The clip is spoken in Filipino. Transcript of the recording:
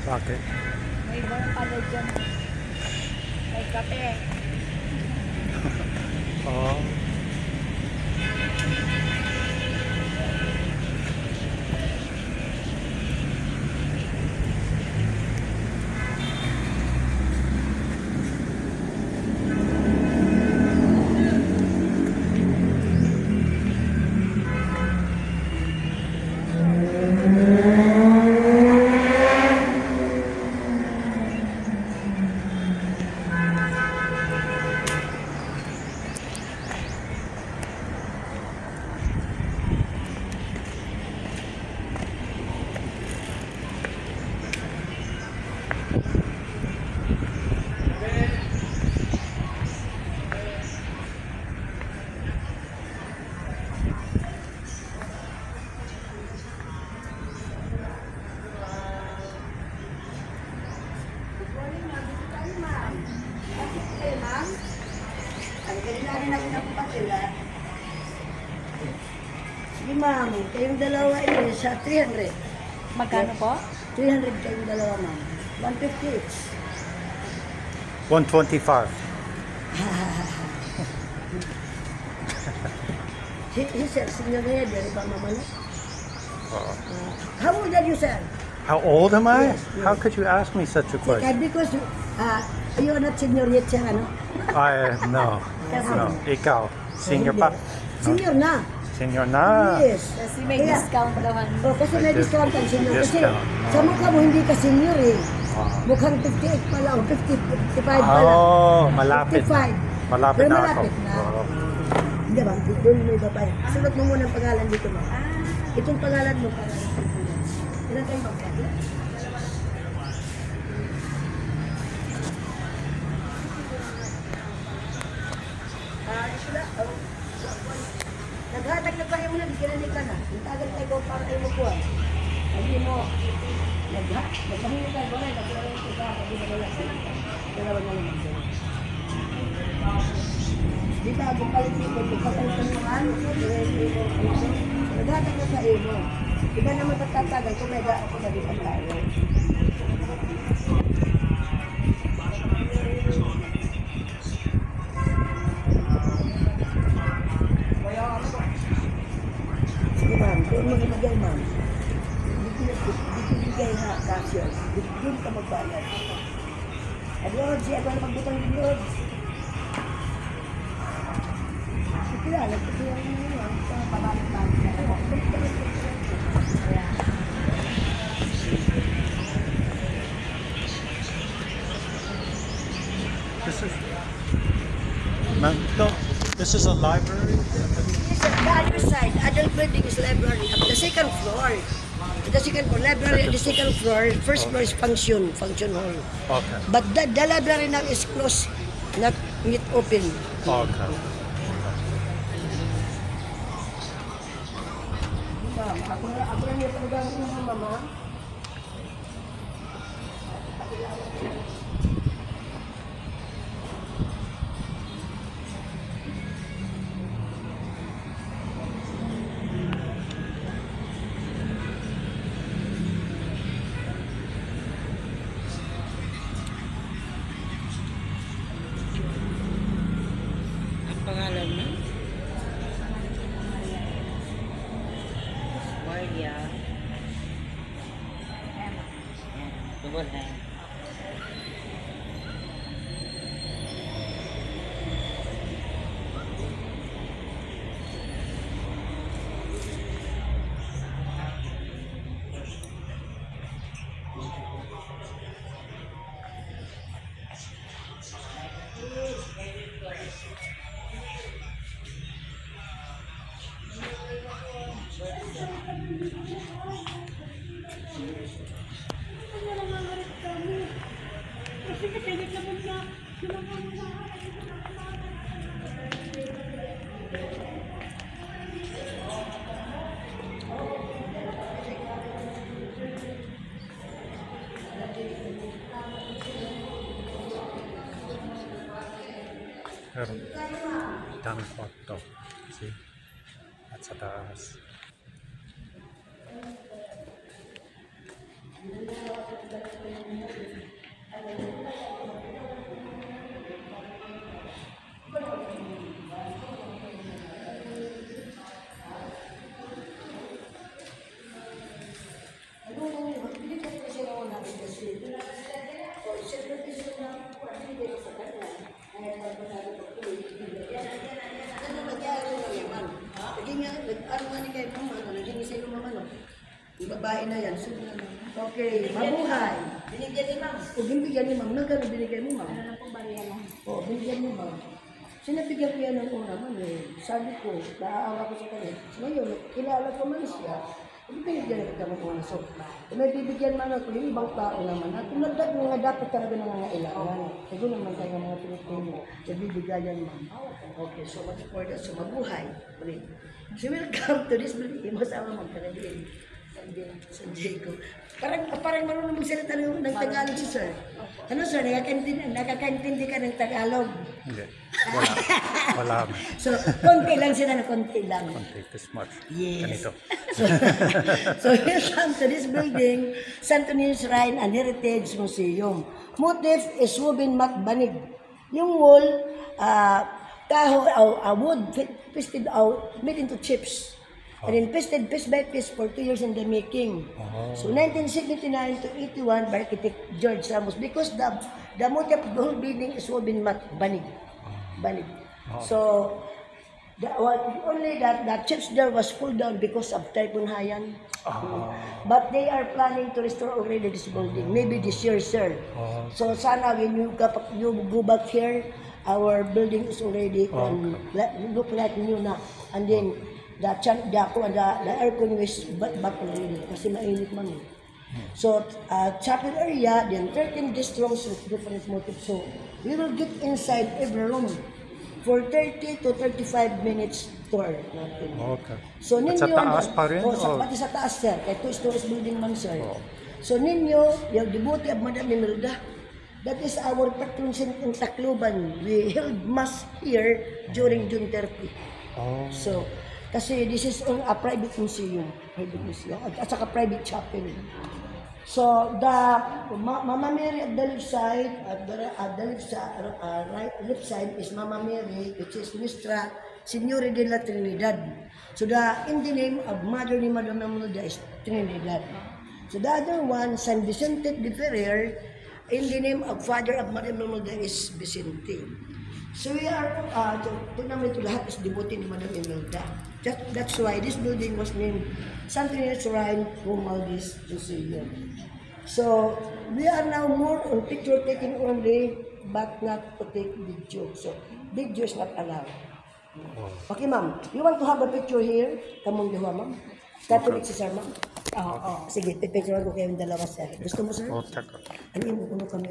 Bakit? May iba na pala dyan. May kape. Oh. Sige ma'am, kayong dalawa sa 300. Magkano po? 300 kayong dalawa ma'am. 150 each. 125. He said, senior na yan, di ba mama na? How old are you, sir? How old am I? Yes, yes. How could you ask me such a question? Because you are not senior yet, sir, ano? No. No. Ikaw. Senior pa? Senior na. Senior na. Yes. Kasi may Kaya- discount daw. Oh, kasi may discount ang senior. Kasi Discount. sa mukha mo hindi ka senior eh. Mukhang 58 pala o 55 pala. Oh, malapit. 55. Malapit Pero na ako. malapit na. Oo. Hindi ba? Doon may babae. Sulat mo muna ang pangalan dito mo. Itong pangalan mo para ilan tayo magkakit? Naghatag na kayo muna, di kinanig ka na. Yung tagal tayo para tayo makuha. Sabi mo, nagpahingi tayo ba? Nagpahingi tayo ba? Sabi mo wala. Dalawa na naman sila. Di ba, kung palit-ipon, kung papalitan naman, naghatag na kayo mo. Iba naman magtatagal kung may daan ako na di pa tayo. Sige ma'am, doon mo nilagay ma'am. Bigay ha, cashier. Doon ka magbayad. Adlod, siya ko na magbutang din doon. Sige lang, nagpapayang mo yun. Sa pabalik-balik na ako. This is... No, this is a library? Yes, sir. The other side, adult building is library. At the second floor, library at the second floor, first floor is function hall. Okay. But the library now is closed, not yet open. Okay. Ako lang yung pagkakas ng mama. Pangalan mo? Maria. Double hand. Daming photo. See? At sa taas. Babae na yan. Okay, mabuhay. Binigyan ni ma'am. O, binigyan ni ma'am. Nagkano binigyan mo, ma'am? Ano lang po bariya lang. O, binigyan mo, ma'am. Sinabigyan ko yan ng una, ma'am. Sabi ko, naaawa ko sa kanya. Ngayon, kilala ko man siya. Binigyan na kita ng una. So, kung may bibigyan man ako, yung ibang tao naman. At kung mga dapat talaga nangangailangan. Siguro naman tayo mga Pilipino. Bibigyan ma'am. Okay, so much for that. So, mabuhay. So, welcome to this building. Masama magkarabin. San Diego. Parang marunong magsalita ng Tagalog, sir. Ano, sir? Nakakaintindi ka ng Tagalog? Hindi. Wala. So, konti lang sila na konti lang. Konti. This much. Yes. Ganito. So welcome to this building, Santo Niño Shrine and Heritage Museum. Motif is woven mat banig. Yung wool, kahoy, wood, twisted out, made into chips. And then pasted piece by piece for 2 years in the making. So 1979 to 81 by architect George Ramos, because the motif of the whole building is woven mat banig. Banig. So only that the chips there was pulled down because of Typhoon Haiyan. But they are planning to restore already this building, maybe this year, sir. So sana when you go back here, our building is already look like new na. And then the aircon is back already kasi mainit man. So chapel area, then 13 guest rooms with different motifs. So we will get inside every room for 30 to 35 minutes tour natin. Okay. So ninyo, At sa taas pa rin? Pati sa taas, sir. Kaya 2 stories building man, sir. So ninyo, yung devotee of Madam Imelda, that is our patron saint in Tacloban. We held mass here during June 30. So, kasi this is a private museum at saka private chapel. So the Mama Mary at the left side, left side is Mama Mary, which is Nuestra Señora de la Trinidad. So in the name of Mother ni Madam Imelda is Trinidad. So the other one, San Vicente de Ferrer, in the name of Father of Madam Imelda is Vicente. So we are, ito naman ito lahat is devotee ni Madam Imelda. That's why this building was named Santo Niño Shrine Romualdez Museum. So we are now more on picture taking only, but not to take video. So video is not allowed. Okay, ma'am. You want to have a picture here? Kamong diwa, ma'am. Catholic si sir, ma'am. Sige, pipicture ko kayong dalawa, sir. Gusto mo, sir? Oh, taka. Ano yung kami?